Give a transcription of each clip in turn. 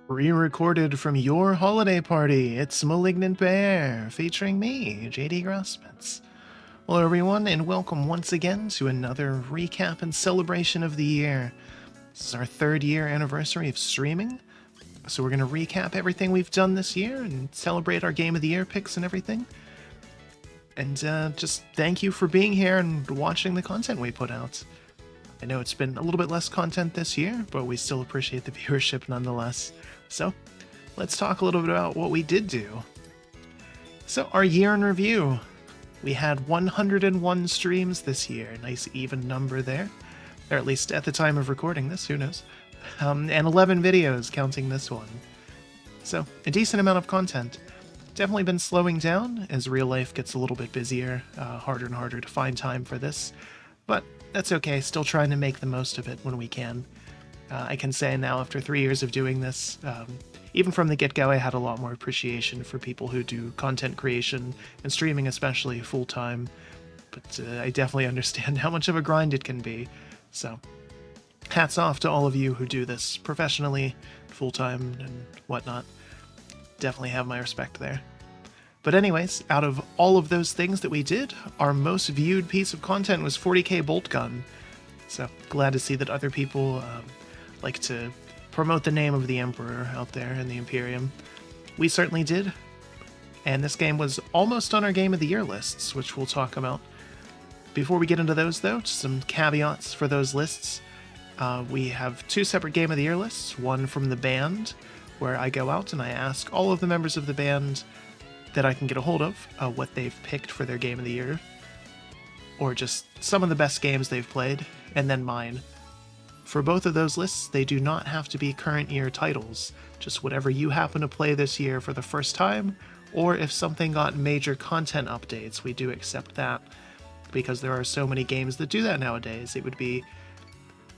Re-recorded from your holiday party, it's Malignant Bear, featuring me, JD Grauspitz. Hello everyone, and welcome once again to another recap and celebration of the year. This is our 3rd year anniversary of streaming, so we're going to recap everything we've done this year and celebrate our Game of the Year picks and everything. And just thank you for being here and watching the content we put out. I know it's been a little bit less content this year, but we still appreciate the viewership nonetheless. So, let's talk a little bit about what we did do. So, our year in review. We had 101 streams this year, nice even number there. Or at least at the time of recording this, who knows. And 11 videos, counting this one. So, a decent amount of content. Definitely been slowing down as real life gets a little bit busier, harder and harder to find time for this. But that's okay, still trying to make the most of it when we can. I can say now, after 3 years of doing this, even from the get-go, I had a lot more appreciation for people who do content creation, and streaming especially, full-time. But I definitely understand how much of a grind it can be. So, hats off to all of you who do this professionally, full-time, and whatnot. Definitely have my respect there. But anyways, out of all of those things that we did, our most viewed piece of content was 40k Bolt Gun. So, glad to see that other people like to promote the name of the Emperor out there in the Imperium. We certainly did. And this game was almost on our Game of the Year lists, which we'll talk about. Before we get into those, though, just some caveats for those lists. We have 2 separate Game of the Year lists. One from the band, where I go out and I ask all of the members of the band that I can get a hold of what they've picked for their Game of the Year, or just some of the best games they've played, and then mine. For both of those lists, they do not have to be current year titles, just whatever you happen to play this year for the first time, or if something got major content updates, we do accept that, because there are so many games that do that nowadays. It would be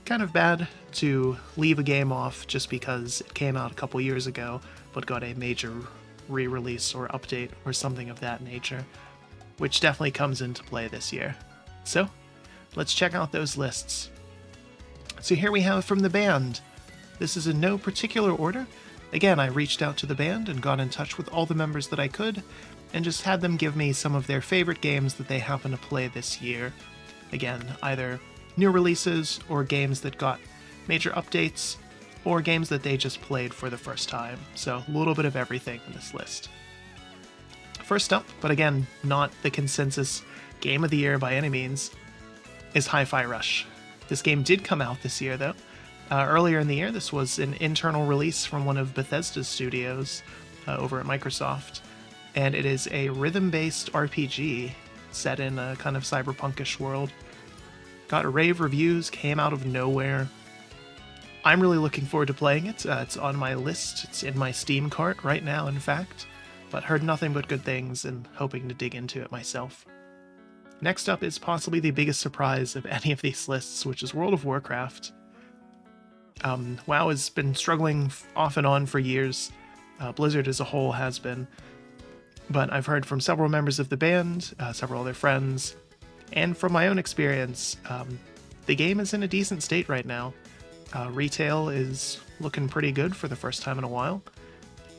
kind of bad to leave a game off just because it came out a couple years ago, but got a major re-release or update or something of that nature, which definitely comes into play this year. So, let's check out those lists. So here we have from the band. This is in no particular order. Again, I reached out to the band and got in touch with all the members that I could, and just had them give me some of their favorite games that they happen to play this year. Again, either new releases, or games that got major updates, or games that they just played for the first time. So a little bit of everything in this list. First up, but again, not the consensus Game of the Year by any means, is Hi-Fi Rush. This game did come out this year, though. Earlier in the year, this was an internal release from one of Bethesda's studios over at Microsoft, and it is a rhythm-based RPG set in a kind of cyberpunkish world. Got rave reviews, came out of nowhere. I'm really looking forward to playing it. It's on my list. It's in my Steam cart right now, in fact, but heard nothing but good things and hoping to dig into it myself. Next up is possibly the biggest surprise of any of these lists, which is World of Warcraft. WoW has been struggling off and on for years. Blizzard as a whole has been. But I've heard from several members of the band, several other friends, and from my own experience, the game is in a decent state right now. Retail is looking pretty good for the first time in a while,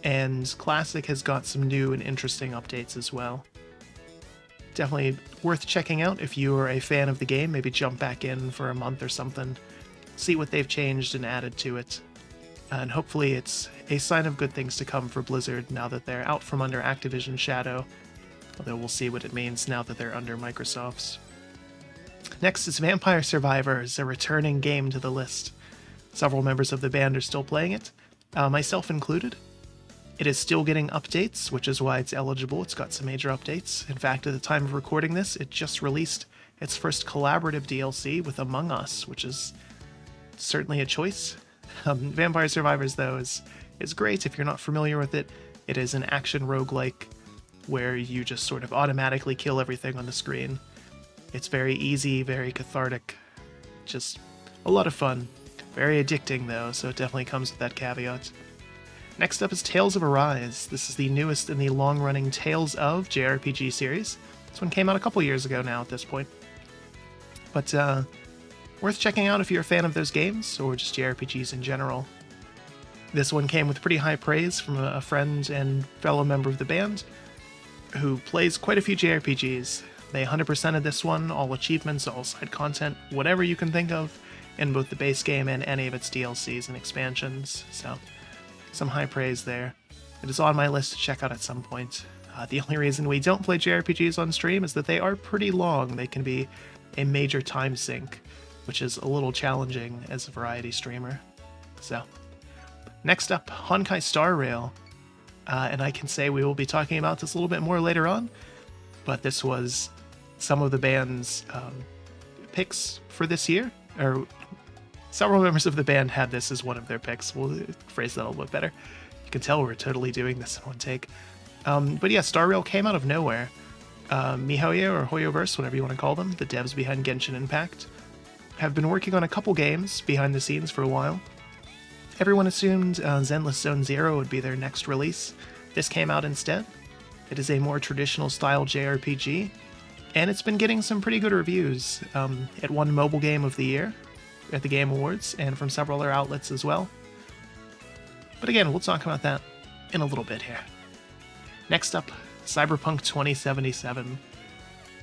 and Classic has got some new and interesting updates as well. Definitely worth checking out if you are a fan of the game. Maybe jump back in for a month or something, see what they've changed and added to it. And hopefully it's a sign of good things to come for Blizzard now that they're out from under Activision's shadow, although we'll see what it means now that they're under Microsoft's. Next is Vampire Survivors, a returning game to the list. Several members of the band are still playing it, myself included. It is still getting updates, which is why it's eligible. It's got some major updates. In fact, at the time of recording this, it just released its first collaborative DLC with Among Us, which is certainly a choice. Vampire Survivors, though, is great if you're not familiar with it. It is an action roguelike where you just sort of automatically kill everything on the screen. It's very easy, very cathartic, just a lot of fun. Very addicting, though, so it definitely comes with that caveat. Next up is Tales of Arise. This is the newest in the long-running Tales of JRPG series. This one came out a couple years ago now at this point. But worth checking out if you're a fan of those games, or just JRPGs in general. This one came with pretty high praise from a friend and fellow member of the band who plays quite a few JRPGs. They 100%ed this one, all achievements, all side content, whatever you can think of, in both the base game and any of its DLCs and expansions, so some high praise there. It is on my list to check out at some point. The only reason we don't play JRPGs on stream is that they are pretty long. They can be a major time sink, which is a little challenging as a variety streamer. So, next up, Honkai Star Rail. And I can say we will be talking about this a little bit more later on, but this was some of the band's picks for this year, or several members of the band had this as one of their picks. We'll phrase that a little bit better. You can tell we're totally doing this in one take. But yeah, Star Rail came out of nowhere. MiHoYo, or HoYoverse, whatever you want to call them, the devs behind Genshin Impact, have been working on a couple games behind the scenes for a while. Everyone assumed Zenless Zone Zero would be their next release. This came out instead. It is a more traditional style JRPG, and it's been getting some pretty good reviews. It won Mobile Game of the Year at the Game Awards, and from several other outlets as well. But again, we'll talk about that in a little bit here. Next up, Cyberpunk 2077.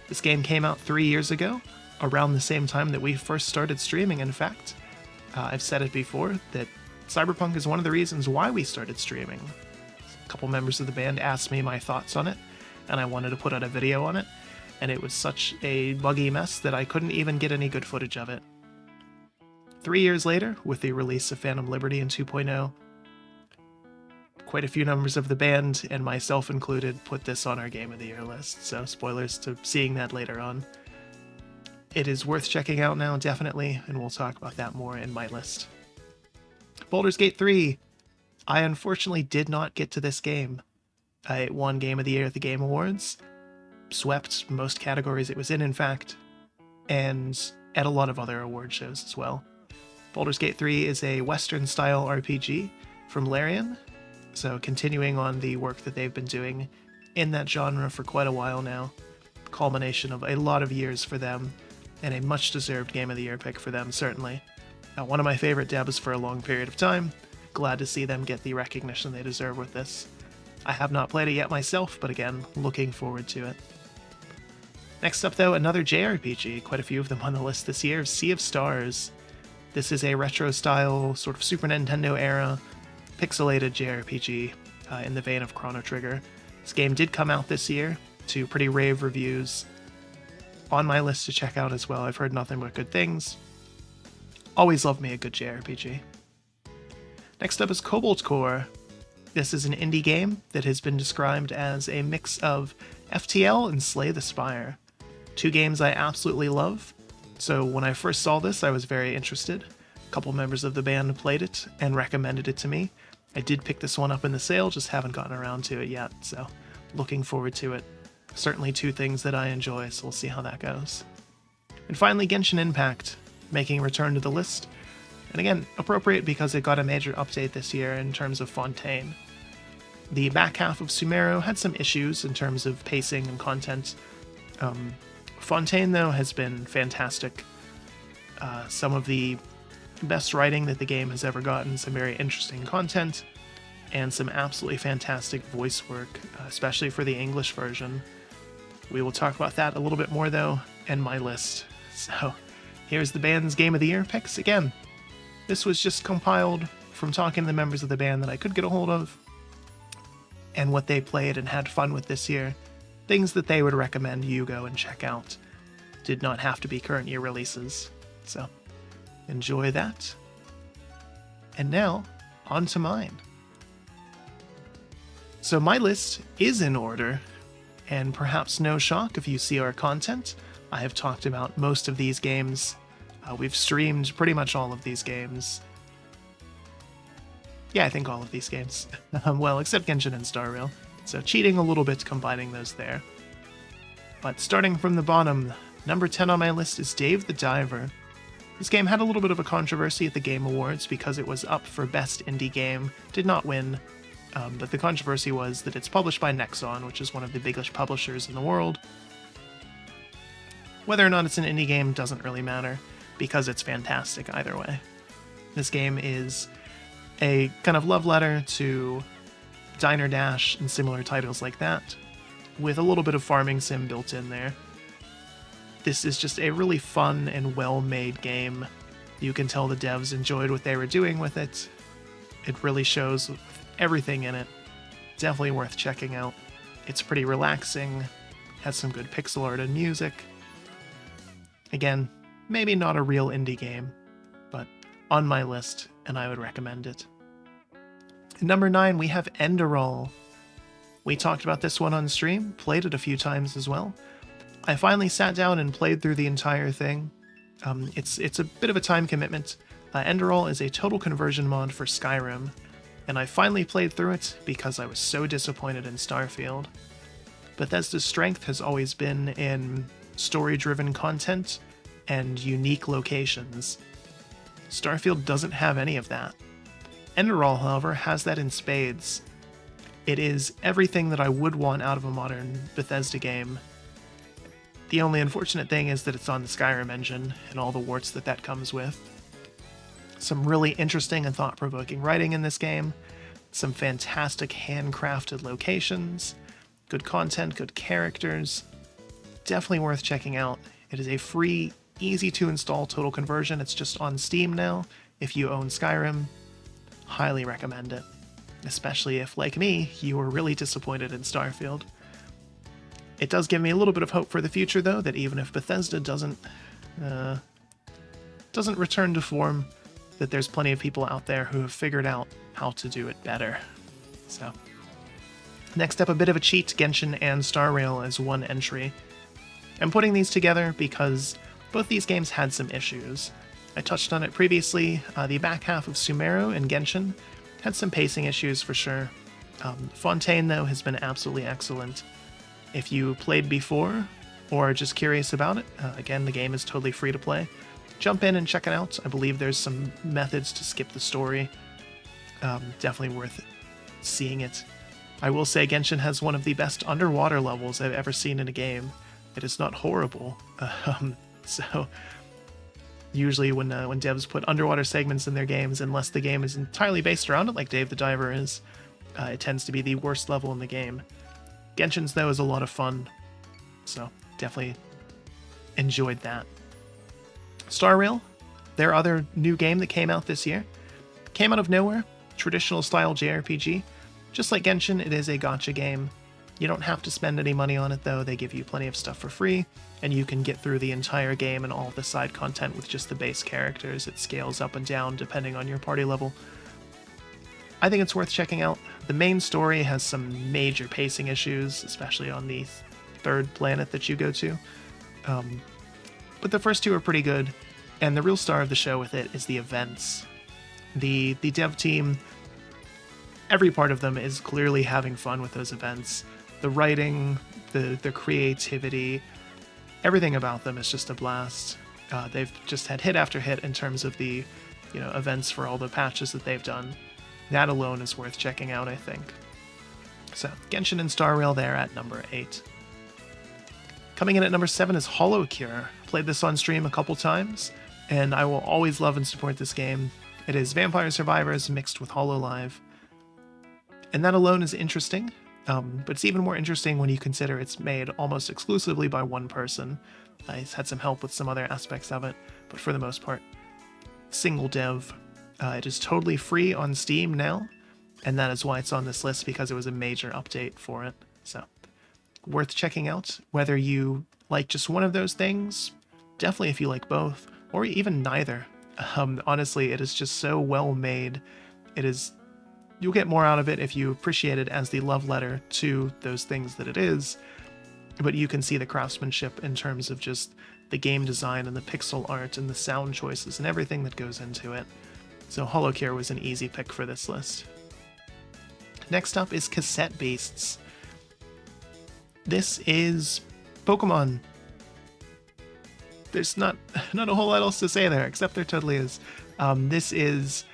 This game came out 3 years ago, around the same time that we first started streaming, in fact. I've said it before, that Cyberpunk is one of the reasons why we started streaming. A couple members of the band asked me my thoughts on it, and I wanted to put out a video on it, and it was such a buggy mess that I couldn't even get any good footage of it. 3 years later, with the release of Phantom Liberty in 2.0, quite a few members of the band, and myself included, put this on our Game of the Year list, so spoilers to seeing that later on. It is worth checking out now, definitely, and we'll talk about that more in my list. Baldur's Gate 3. I unfortunately did not get to this game. It won Game of the Year at the Game Awards, swept most categories it was in fact, and at a lot of other award shows as well. Baldur's Gate 3 is a Western-style RPG from Larian, so continuing on the work that they've been doing in that genre for quite a while now. Culmination of a lot of years for them, and a much-deserved Game of the Year pick for them, certainly. One of my favorite devs for a long period of time. Glad to see them get the recognition they deserve with this. I have not played it yet myself, but again, looking forward to it. Next up, though, another JRPG, quite a few of them on the list this year, Sea of Stars. This is a retro-style, sort of Super Nintendo era, pixelated JRPG in the vein of Chrono Trigger. This game did come out this year to pretty rave reviews. On my list to check out as well. I've heard nothing but good things. Always love me a good JRPG. Next up is Cobalt Core. This is an indie game that has been described as a mix of FTL and Slay the Spire. Two games I absolutely love, so when I first saw this I was very interested. A couple members of the band played it and recommended it to me. I did pick this one up in the sale, just haven't gotten around to it yet, so looking forward to it. Certainly two things that I enjoy, so we'll see how that goes. And finally, Genshin Impact, making a return to the list. And again, appropriate because it got a major update this year in terms of Fontaine. The back half of Sumeru had some issues in terms of pacing and content. Fontaine, though, has been fantastic. Some of the best writing that the game has ever gotten, some very interesting content, and some absolutely fantastic voice work, especially for the English version. We will talk about that a little bit more, though, in my list. So, here's the band's Game of the Year picks again. This was just compiled from talking to the members of the band that I could get a hold of, and what they played and had fun with this year. Things that they would recommend you go and check out. Did not have to be current year releases. So, enjoy that. And now, on to mine. So my list is in order, and perhaps no shock if you see our content. I have talked about most of these games. We've streamed pretty much all of these games. Yeah, I think all of these games. Well, except Genshin and Star Rail. So cheating a little bit, combining those there. But starting from the bottom, number 10 on my list is Dave the Diver. This game had a little bit of a controversy at the Game Awards because it was up for Best Indie Game, did not win, but the controversy was that it's published by Nexon, which is one of the biggest publishers in the world. Whether or not it's an indie game doesn't really matter, because it's fantastic either way. This game is A kind of love letter to Diner Dash and similar titles like that, with a little bit of farming sim built in there. This is just a really fun and well-made game. You can tell the devs enjoyed what they were doing with it. It really shows everything in it. Definitely worth checking out. It's pretty relaxing, has some good pixel art and music. Again, maybe not a real indie game, but on my list, and I would recommend it. At number 9, we have Enderroll. We talked about this one on stream, played it a few times as well. I finally sat down and played through the entire thing. It's a bit of a time commitment. Enderroll is a total conversion mod for Skyrim, and I finally played through it because I was so disappointed in Starfield. Bethesda's strength has always been in story-driven content and unique locations. Starfield doesn't have any of that. Enderroll, however, has that in spades. It is everything that I would want out of a modern Bethesda game. The only unfortunate thing is that it's on the Skyrim engine and all the warts that comes with. Some really interesting and thought-provoking writing in this game, some fantastic handcrafted locations, good content, good characters. Definitely worth checking out. It is a free, easy-to-install total conversion. It's just on Steam now. If you own Skyrim, highly recommend it. Especially if, like me, you were really disappointed in Starfield. It does give me a little bit of hope for the future, though, that even if Bethesda doesn't return to form, that there's plenty of people out there who have figured out how to do it better. So, next up, a bit of a cheat, Genshin and Star Rail as one entry. I'm putting these together because both these games had some issues. I touched on it previously. The back half of Sumeru and Genshin had some pacing issues for sure. Fontaine, though, has been absolutely excellent. If you played before, or are just curious about it, again, the game is totally free to play. Jump in and check it out. I believe there's some methods to skip the story. Definitely worth seeing it. I will say Genshin has one of the best underwater levels I've ever seen in a game. It is not horrible. So usually when devs put underwater segments in their games, unless the game is entirely based around it, like Dave the Diver is, it tends to be the worst level in the game. Genshin's, though, is a lot of fun, so definitely enjoyed that. Star Rail, their other new game that came out this year, came out of nowhere, traditional style JRPG. Just like Genshin, it is a gacha game. You don't have to spend any money on it, though. They give you plenty of stuff for free, and you can get through the entire game and all the side content with just the base characters. It scales up and down depending on your party level. I think it's worth checking out. The main story has some major pacing issues, especially on the third planet that you go to. But the first two are pretty good, and the real star of the show with it is the events. The dev team, every part of them is clearly having fun with those events. The writing, the creativity, everything about them is just a blast. They've just had hit after hit in terms of the events for all the patches that they've done. That alone is worth checking out, I think. So, Genshin and Star Rail there at number 8. Coming in at number 7 is Hollow Cure. Played this on stream a couple times, and I will always love and support this game. It is Vampire Survivors mixed with Hololive. And that alone is interesting, but it's even more interesting when you consider it's made almost exclusively by one person. He's had some help with some other aspects of it, but for the most part, single dev. It is totally free on Steam now, and that is why it's on this list, because it was a major update for it. So, worth checking out. Whether you like just one of those things, definitely if you like both, or even neither. Honestly, it is just so well made. You'll get more out of it if you appreciate it as the love letter to those things that it is, but you can see the craftsmanship in terms of just the game design and the pixel art and the sound choices and everything that goes into it. So Hollow Cure was an easy pick for this list. Next up is Cassette Beasts. This is Pokemon. There's not a whole lot else to say there, except there totally is. This is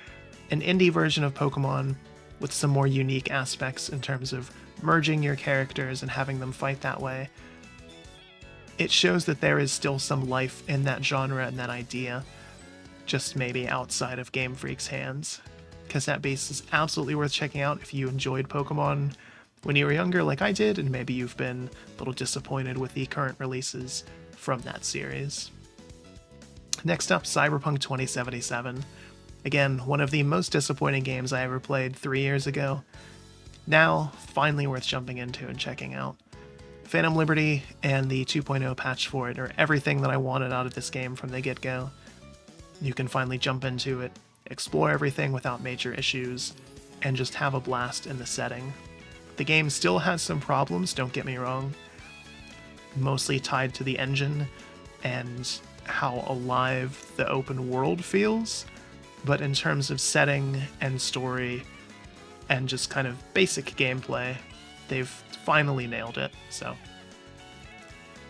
an indie version of Pokemon with some more unique aspects in terms of merging your characters and having them fight that way. It shows that there is still some life in that genre and that idea, just maybe outside of Game Freak's hands. cassette base is absolutely worth checking out if you enjoyed Pokemon when you were younger like I did, and maybe you've been a little disappointed with the current releases from that series. Next up, Cyberpunk 2077. Again, one of the most disappointing games I ever played 3 years ago. Now, finally worth jumping into and checking out. Phantom Liberty and the 2.0 patch for it are everything that I wanted out of this game from the get-go. You can finally jump into it, explore everything without major issues, and just have a blast in the setting. The game still has some problems, don't get me wrong, mostly tied to the engine and how alive the open world feels, but in terms of setting and story and just kind of basic gameplay, they've finally nailed it. So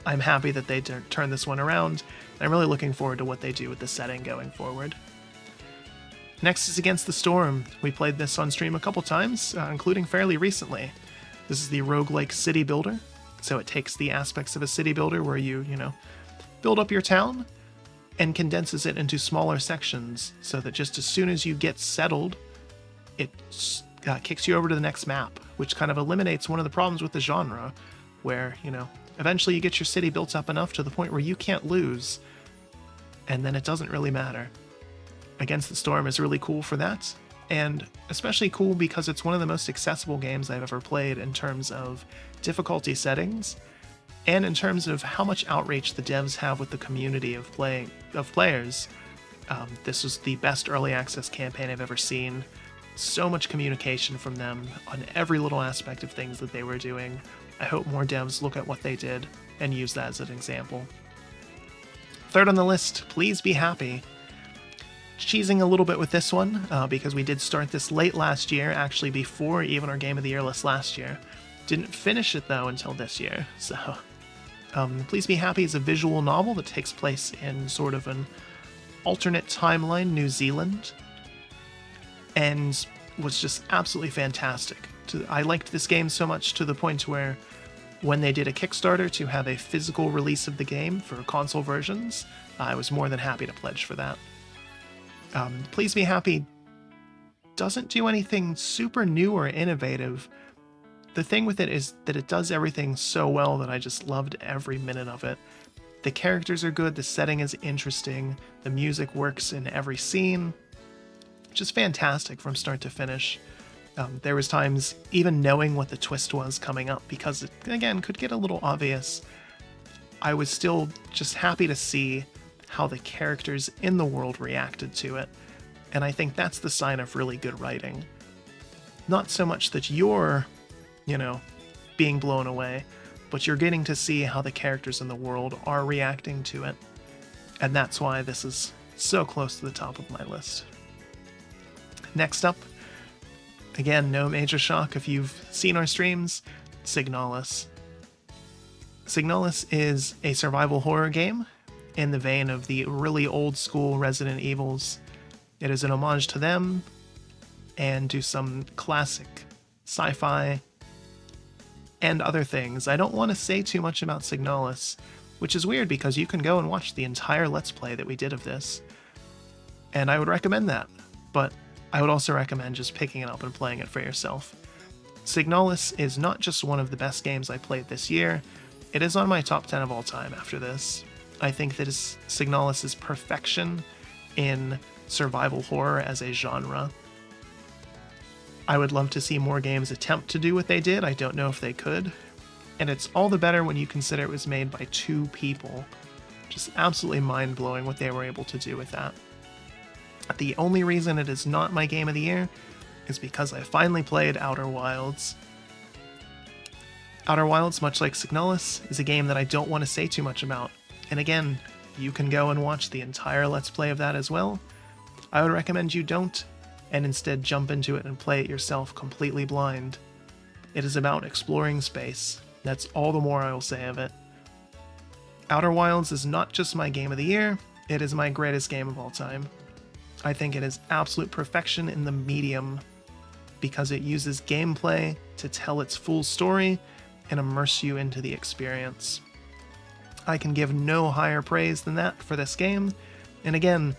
I'm happy that they turned this one around, and I'm really looking forward to what they do with the setting going forward. Next is Against the Storm. We played this on stream a couple times, including fairly recently. This is the roguelike city builder, so it takes the aspects of a city builder where you build up your town and condenses it into smaller sections so that just as soon as you get settled, it kicks you over to the next map, which kind of eliminates one of the problems with the genre, where, eventually you get your city built up enough to the point where you can't lose, and then it doesn't really matter. Against the Storm is really cool for that, and especially cool because it's one of the most accessible games I've ever played in terms of difficulty settings, and in terms of how much outreach the devs have with the community of players. This was the best early access campaign I've ever seen. So much communication from them on every little aspect of things that they were doing. I hope more devs look at what they did and use that as an example. Third on the list, Please Be Happy. Cheesing a little bit with this one, because we did start this late last year, actually before even our Game of the Year list last year. Didn't finish it though until this year, so... Please Be Happy is a visual novel that takes place in sort of an alternate timeline, New Zealand, and was just absolutely fantastic. I liked this game so much to the point where when they did a Kickstarter to have a physical release of the game for console versions, I was more than happy to pledge for that. Please Be Happy doesn't do anything super new or innovative. The thing with it is that it does everything so well that I just loved every minute of it. The characters are good, the setting is interesting, the music works in every scene. Just fantastic from start to finish. There was times, even knowing what the twist was coming up, because it, again, could get a little obvious, I was still just happy to see how the characters in the world reacted to it. And I think that's the sign of really good writing. Not so much that you're, being blown away, but you're getting to see how the characters in the world are reacting to it. And that's why this is so close to the top of my list. Next up, again, no major shock if you've seen our streams, Signalis. Signalis is a survival horror game in the vein of the really old school Resident Evils. It is an homage to them and to some classic sci-fi and other things. I don't want to say too much about Signalis, which is weird because you can go and watch the entire Let's Play that we did of this, and I would recommend that, but I would also recommend just picking it up and playing it for yourself. Signalis is not just one of the best games I played this year, it is on my top 10 of all time after this. I think that Signalis is perfection in survival horror as a genre. I would love to see more games attempt to do what they did. I don't know if they could. And it's all the better when you consider it was made by 2 people. Just absolutely mind-blowing what they were able to do with that. The only reason it is not my game of the year is because I finally played Outer Wilds. Outer Wilds, much like Signalis, is a game that I don't want to say too much about. And again, you can go and watch the entire Let's Play of that as well. I would recommend you don't, and instead jump into it and play it yourself completely blind. It is about exploring space. That's all the more I will say of it. Outer Wilds is not just my game of the year, it is my greatest game of all time. I think it is absolute perfection in the medium because it uses gameplay to tell its full story and immerse you into the experience. I can give no higher praise than that for this game, and again,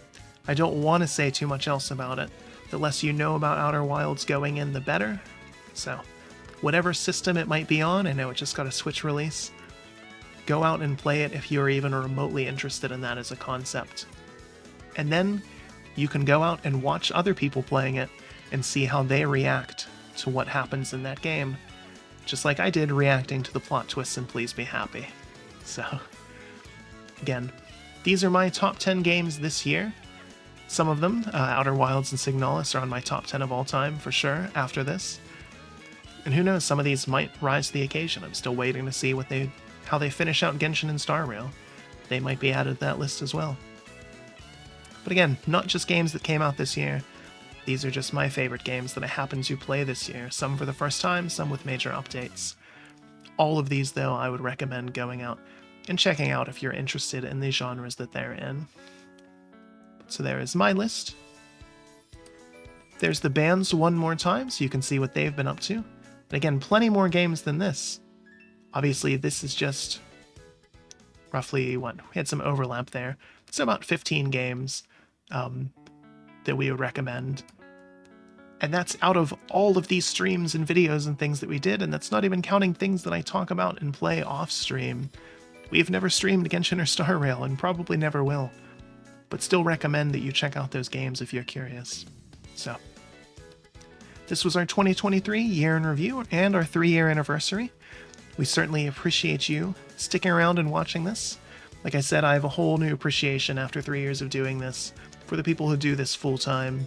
I don't want to say too much else about it, The less you know about Outer Wilds going in, the better. So, whatever system it might be on, I know it just got a Switch release, go out and play it if you're even remotely interested in that as a concept. And then you can go out and watch other people playing it and see how they react to what happens in that game, just like I did reacting to the plot twists in Please Be Happy. So, again, these are my top 10 games this year. Some of them, Outer Wilds and Signalis, are on my top 10 of all time for sure after this. And who knows, some of these might rise to the occasion. I'm still waiting to see how they finish out Genshin and Star Rail. They might be added to that list as well. But again, not just games that came out this year. These are just my favorite games that I happen to play this year. Some for the first time, some with major updates. All of these, though, I would recommend going out and checking out if you're interested in the genres that they're in. So there is my list. There's the bands one more time, so you can see what they've been up to. And again, plenty more games than this. Obviously, this is just roughly, we had some overlap there. It's about 15 games that we would recommend. And that's out of all of these streams and videos and things that we did, and that's not even counting things that I talk about and play off stream. We've never streamed Genshin or Star Rail, and probably never will. But still recommend that you check out those games if you're curious. So, this was our 2023 year in review and our 3-year anniversary. We certainly appreciate you sticking around and watching this. Like I said, I have a whole new appreciation after 3 years of doing this for the people who do this full time.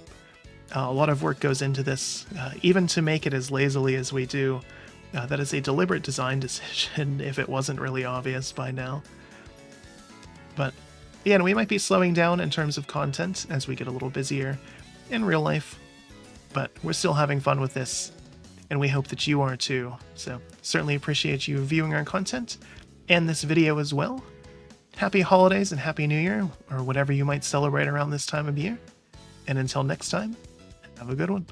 A lot of work goes into this, even to make it as lazily as we do. That is a deliberate design decision if it wasn't really obvious by now. But again, we might be slowing down in terms of content as we get a little busier in real life, but we're still having fun with this, and we hope that you are too. So certainly appreciate you viewing our content and this video as well. Happy holidays and Happy New Year, or whatever you might celebrate around this time of year. And until next time, have a good one.